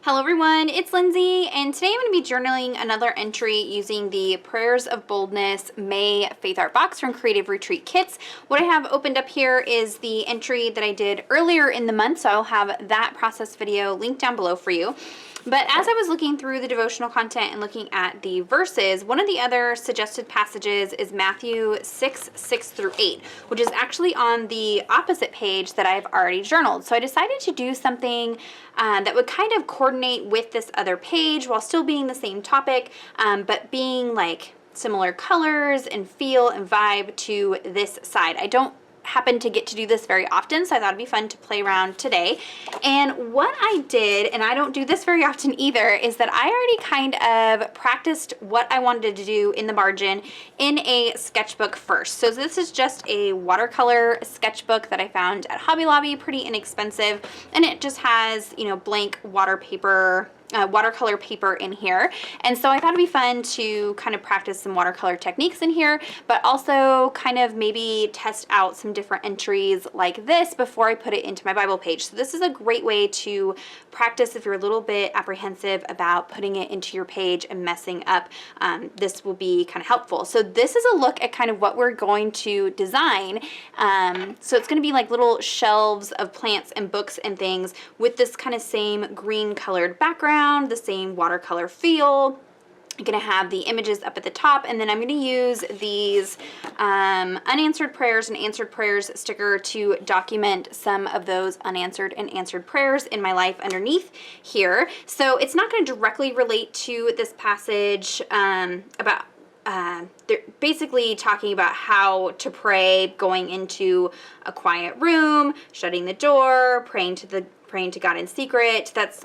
Hello everyone, it's Lindsay, and today I'm going to be journaling another entry using the Prayers of Boldness May Faith Art Box from Creative Retreat Kits. What I have opened up here is the entry that I did earlier in the month, so I'll have that process video linked down below for you. But as I was looking through the devotional content and looking at the verses, one of the other suggested passages is Matthew 6:6-8, which is actually on the opposite page that I've already journaled. So I decided to do something that would kind of coordinate with this other page while still being the same topic, but being like similar colors and feel and vibe to this side. I don't happen to get to do this very often, so I thought it'd be fun to play around today. And what I did, and I don't do this very often either, is that I already kind of practiced what I wanted to do in the margin in a sketchbook first. So this is just a watercolor sketchbook that I found at Hobby Lobby, pretty inexpensive, and it just has, blank watercolor paper in here. And so I thought it'd be fun to kind of practice some watercolor techniques in here, but also kind of maybe test out some different entries like this before I put it into my Bible page. So this is a great way to practice if you're a little bit apprehensive about putting it into your page and messing up. This will be kind of helpful. So this is a look at kind of what we're going to design. So it's going to be like little shelves of plants and books and things with this kind of same green colored background, the same watercolor feel. I'm going to have the images up at the top, and then I'm going to use these unanswered prayers and answered prayers sticker to document some of those unanswered and answered prayers in my life underneath here. So it's not going to directly relate to this passage about they're basically talking about how to pray going into a quiet room, shutting the door, praying to God in secret. That's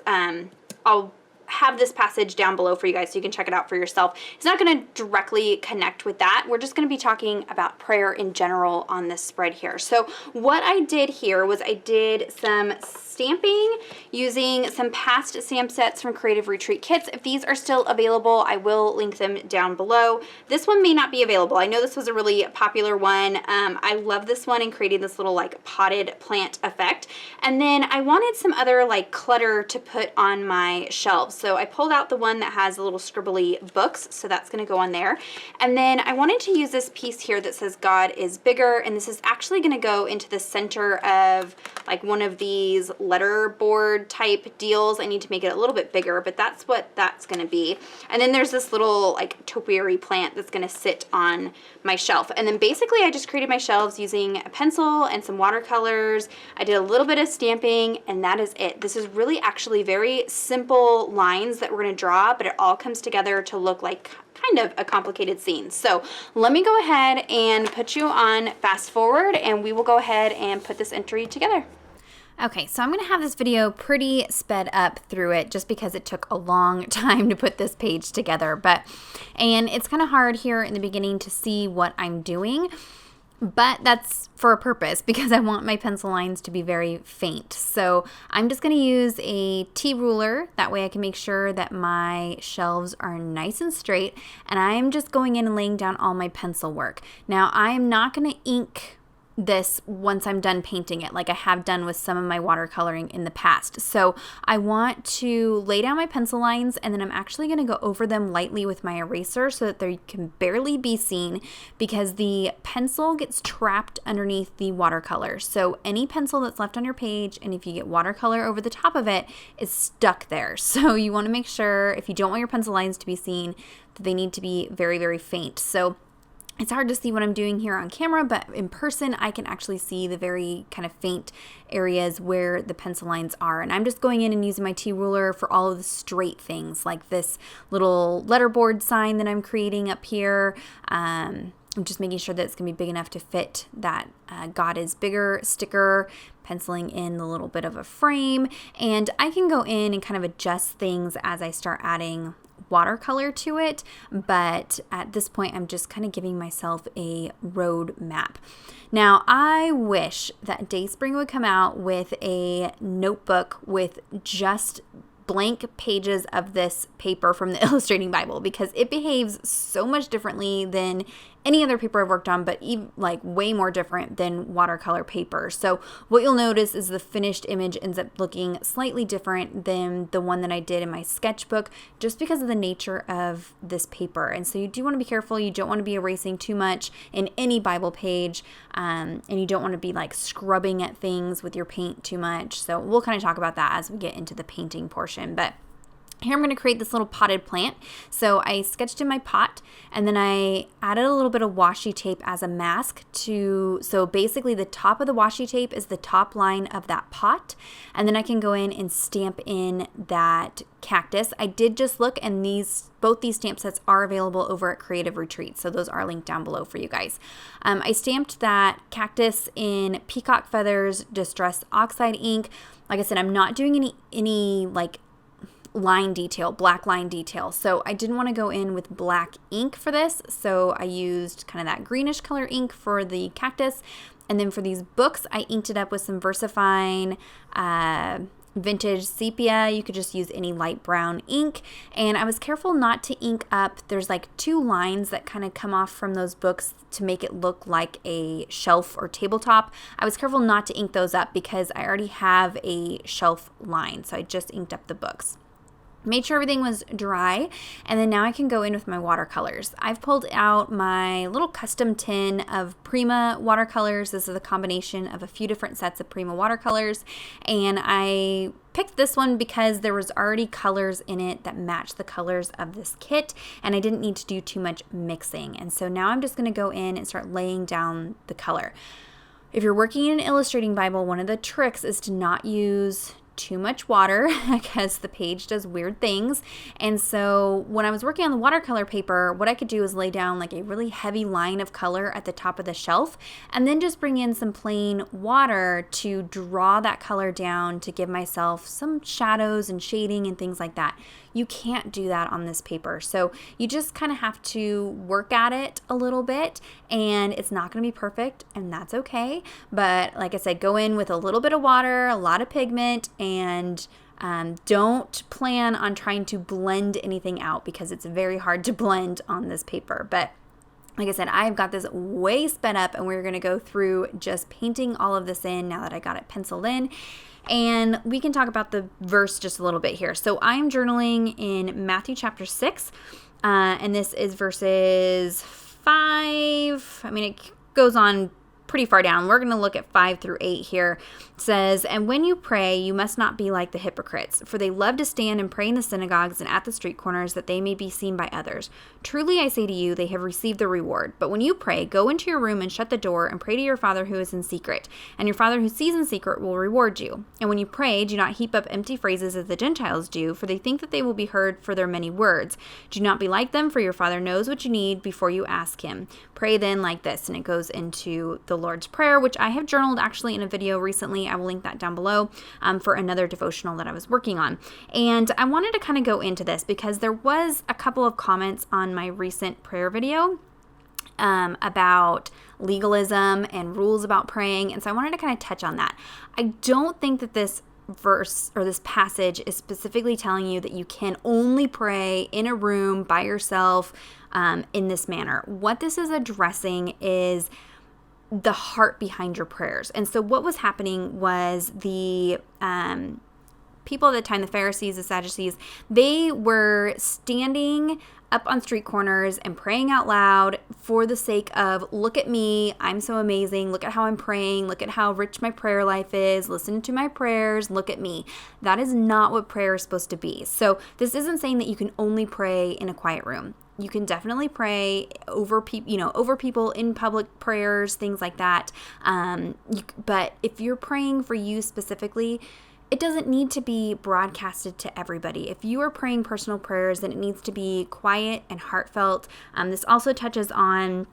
I'll have this passage down below for you guys so you can check it out for yourself. It's not going to directly connect with that. We're just going to be talking about prayer in general on this spread here. So what I did here was I did some stamping using some past stamp sets from Creative Retreat Kits. If these are still available, I will link them down below. This one may not be available. I know this was a really popular one. I love this one in creating this little like potted plant effect. And then I wanted some other like clutter to put on my shelves. So I pulled out the one that has the little scribbly books, so that's going to go on there. And then I wanted to use this piece here that says God is bigger, and this is actually going to go into the center of like one of these letter board type deals. I need to make it a little bit bigger, but that's what that's going to be. And then there's this little like topiary plant that's going to sit on my shelf. And then basically I just created my shelves using a pencil and some watercolors. I did a little bit of stamping, and that is it. This is really actually very simple lines that we're going to draw, but it all comes together to look like kind of a complicated scene. So let me go ahead and put you on fast forward, and we will go ahead and put this entry together. Okay, so I'm going to have this video pretty sped up through it just because it took a long time to put this page together. And it's kind of hard here in the beginning to see what I'm doing, but that's for a purpose because I want my pencil lines to be very faint. So I'm just going to use a T ruler. That way I can make sure that my shelves are nice and straight. And I'm just going in and laying down all my pencil work. Now I'm not going to ink this once I'm done painting it like I have done with some of my watercoloring in the past. So I want to lay down my pencil lines, and then I'm actually going to go over them lightly with my eraser so that they can barely be seen because the pencil gets trapped underneath the watercolor. So any pencil that's left on your page, and if you get watercolor over the top of it, is stuck there. So you want to make sure, if you don't want your pencil lines to be seen, that they need to be very, very faint. So it's hard to see what I'm doing here on camera, but in person, I can actually see the very kind of faint areas where the pencil lines are. And I'm just going in and using my T ruler for all of the straight things, like this little letterboard sign that I'm creating up here. I'm just making sure that it's going to be big enough to fit that God is bigger sticker, penciling in a little bit of a frame. And I can go in and kind of adjust things as I start adding watercolor to it, but at this point I'm just kind of giving myself a road map. Now I wish that Dayspring would come out with a notebook with just blank pages of this paper from the Illustrating Bible, because it behaves so much differently than any other paper I've worked on, but like way more different than watercolor paper. So what you'll notice is the finished image ends up looking slightly different than the one that I did in my sketchbook, just because of the nature of this paper. And so you do want to be careful. You don't want to be erasing too much in any Bible page, and you don't want to be like scrubbing at things with your paint too much. So we'll kind of talk about that as we get into the painting portion. But here I'm going to create this little potted plant. So I sketched in my pot, and then I added a little bit of washi tape as a mask so basically the top of the washi tape is the top line of that pot. And then I can go in and stamp in that cactus. I did just look, and both these stamp sets are available over at Creative Retreat. So those are linked down below for you guys. I stamped that cactus in peacock feathers, distressed oxide ink. Like I said, I'm not doing any like line detail, black line detail. So I didn't want to go in with black ink for this. So I used kind of that greenish color ink for the cactus. And then for these books, I inked it up with some VersaFine vintage sepia. You could just use any light brown ink. And I was careful not to ink up. There's like 2 lines that kind of come off from those books to make it look like a shelf or tabletop. I was careful not to ink those up because I already have a shelf line. So I just inked up the books. Made sure everything was dry, and then now I can go in with my watercolors. I've pulled out my little custom tin of Prima watercolors. This is a combination of a few different sets of Prima watercolors, and I picked this one because there was already colors in it that matched the colors of this kit, and I didn't need to do too much mixing. And so now I'm just going to go in and start laying down the color. If you're working in an illustrating Bible, one of the tricks is to not use too much water because the page does weird things. And so when I was working on the watercolor paper, what I could do is lay down like a really heavy line of color at the top of the shelf, and then just bring in some plain water to draw that color down to give myself some shadows and shading and things like that. You can't do that on this paper. So you just kind of have to work at it a little bit, and it's not going to be perfect, and that's okay. But like I said, go in with a little bit of water, a lot of pigment, and don't plan on trying to blend anything out because it's very hard to blend on this paper. But like I said, I've got this way sped up, and we're going to go through just painting all of this in now that I got it penciled in. And we can talk about the verse just a little bit here. So I'm journaling in Matthew chapter 6, and this is verses 5. I mean, it goes on pretty far down. We're going to look at 5 through 8 here. It says, "And when you pray, you must not be like the hypocrites, for they love to stand and pray in the synagogues and at the street corners, that they may be seen by others. Truly I say to you, they have received their reward. But when you pray, go into your room and shut the door and pray to your Father who is in secret. And your Father who sees in secret will reward you. And when you pray, do not heap up empty phrases as the Gentiles do, for they think that they will be heard for their many words. Do not be like them, for your Father knows what you need before you ask him. Pray then like this." And it goes into the Lord's Prayer, which I have journaled actually in a video recently. I will link that down below for another devotional that I was working on. And I wanted to kind of go into this because there was a couple of comments on my recent prayer video about legalism and rules about praying. And so I wanted to kind of touch on that. I don't think that this verse or this passage is specifically telling you that you can only pray in a room by yourself in this manner. What this is addressing is the heart behind your prayers. And so what was happening was the people at the time, the Pharisees, the Sadducees, they were standing up on street corners and praying out loud for the sake of, look at me, I'm so amazing, look at how I'm praying, look at how rich my prayer life is, listen to my prayers, look at me. That is not what prayer is supposed to be. So this isn't saying that you can only pray in a quiet room. You can definitely pray over people in public prayers, things like that. But if you're praying for you specifically, it doesn't need to be broadcasted to everybody. If you are praying personal prayers, then it needs to be quiet and heartfelt. This also touches on,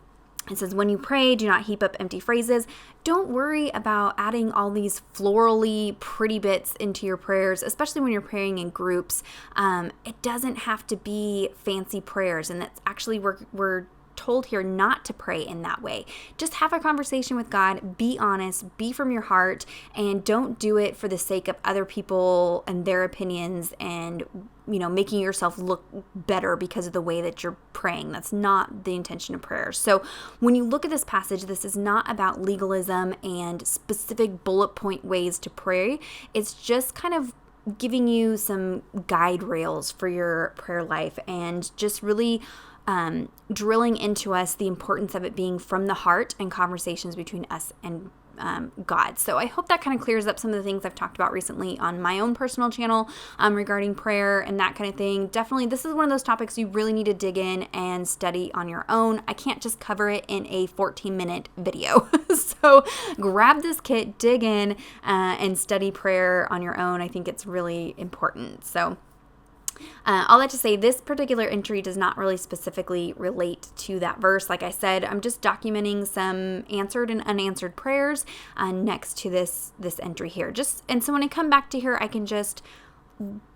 it says, when you pray, do not heap up empty phrases. Don't worry about adding all these florally pretty bits into your prayers, especially when you're praying in groups. It doesn't have to be fancy prayers, and that's actually we're told here not to pray in that way. Just have a conversation with God, be honest, be from your heart, and don't do it for the sake of other people and their opinions and, making yourself look better because of the way that you're praying. That's not the intention of prayer. So when you look at this passage, this is not about legalism and specific bullet point ways to pray. It's just kind of giving you some guide rails for your prayer life and just really drilling into us the importance of it being from the heart and conversations between us and God. So I hope that kind of clears up some of the things I've talked about recently on my own personal channel regarding prayer and that kind of thing. Definitely, this is one of those topics you really need to dig in and study on your own. I can't just cover it in a 14-minute video. So grab this kit, dig in, and study prayer on your own. I think it's really important. So all that to say, this particular entry does not really specifically relate to that verse. Like I said, I'm just documenting some answered and unanswered prayers next to this entry here. And so when I come back to here, I can just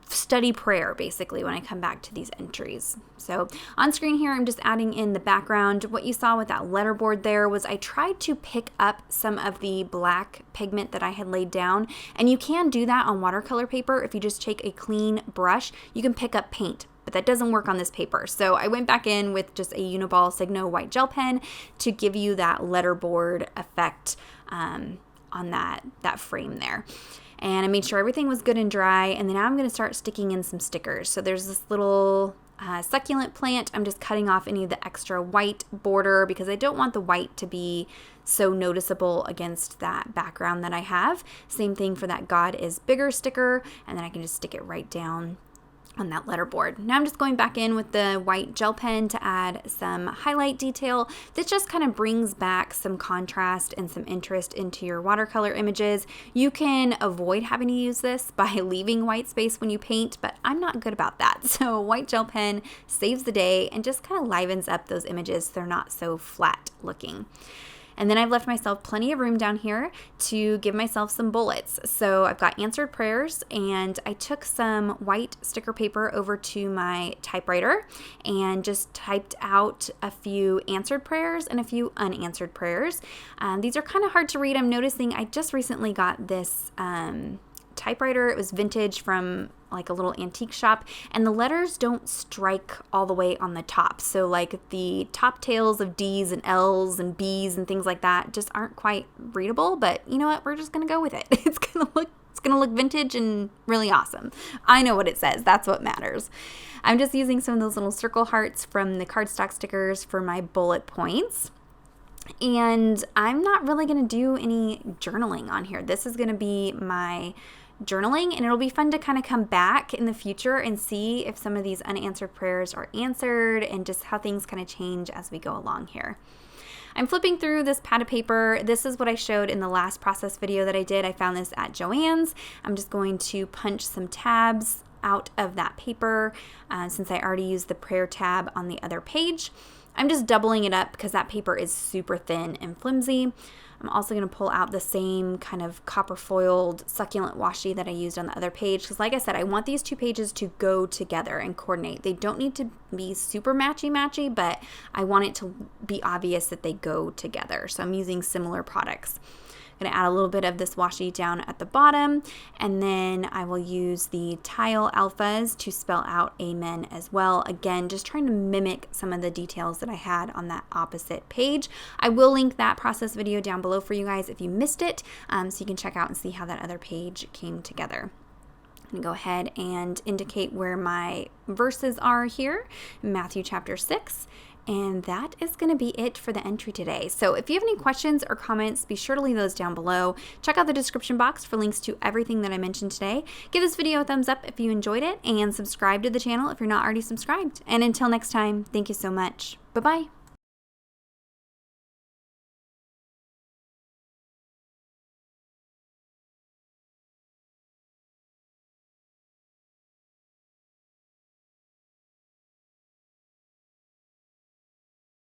study prayer basically when I come back to these entries. So on screen here, I'm just adding in the background. What you saw with that letterboard there was I tried to pick up some of the black pigment that I had laid down, and you can do that on watercolor paper. If you just take a clean brush, you can pick up paint, but that doesn't work on this paper. So I went back in with just a Uniball Signo white gel pen to give you that letterboard effect on that frame there. And I made sure everything was good and dry. And then now I'm going to start sticking in some stickers. So there's this little succulent plant. I'm just cutting off any of the extra white border because I don't want the white to be so noticeable against that background that I have. Same thing for that God is bigger sticker. And then I can just stick it right down on that letterboard. Now I'm just going back in with the white gel pen to add some highlight detail. This just kind of brings back some contrast and some interest into your watercolor images. You can avoid having to use this by leaving white space when you paint, but I'm not good about that. So white gel pen saves the day and just kind of livens up those images so they're not so flat looking. And then I've left myself plenty of room down here to give myself some bullets. So I've got answered prayers, and I took some white sticker paper over to my typewriter and just typed out a few answered prayers and a few unanswered prayers. These are kind of hard to read. I'm noticing I just recently got this typewriter. It was vintage from like a little antique shop, and the letters don't strike all the way on the top. So like the top tails of D's and L's and B's and things like that just aren't quite readable, but you know what? We're just going to go with it. It's going to look vintage and really awesome. I know what it says. That's what matters. I'm just using some of those little circle hearts from the cardstock stickers for my bullet points. And I'm not really going to do any journaling on here. This is going to be my journaling, and it'll be fun to kind of come back in the future and see if some of these unanswered prayers are answered and just how things kind of change as we go along here. I'm flipping through this pad of paper. This is what I showed in the last process video that I did. I found this at Joann's. I'm just going to punch some tabs out of that paper since I already used the prayer tab on the other page. I'm just doubling it up because that paper is super thin and flimsy. I'm also going to pull out the same kind of copper foiled succulent washi that I used on the other page because, like I said, I want these two pages to go together and coordinate. They don't need to be super matchy-matchy, but I want it to be obvious that they go together. So I'm using similar products. I'm going to add a little bit of this washi down at the bottom, and then I will use the tile alphas to spell out amen as well. Again, just trying to mimic some of the details that I had on that opposite page. I will link that process video down below for you guys if you missed it, so you can check out and see how that other page came together. I'm going to go ahead and indicate where my verses are here, Matthew chapter 6. And that is going to be it for the entry today. So if you have any questions or comments, be sure to leave those down below. Check out the description box for links to everything that I mentioned today. Give this video a thumbs up if you enjoyed it, and subscribe to the channel if you're not already subscribed. And until next time, thank you so much. Bye-bye.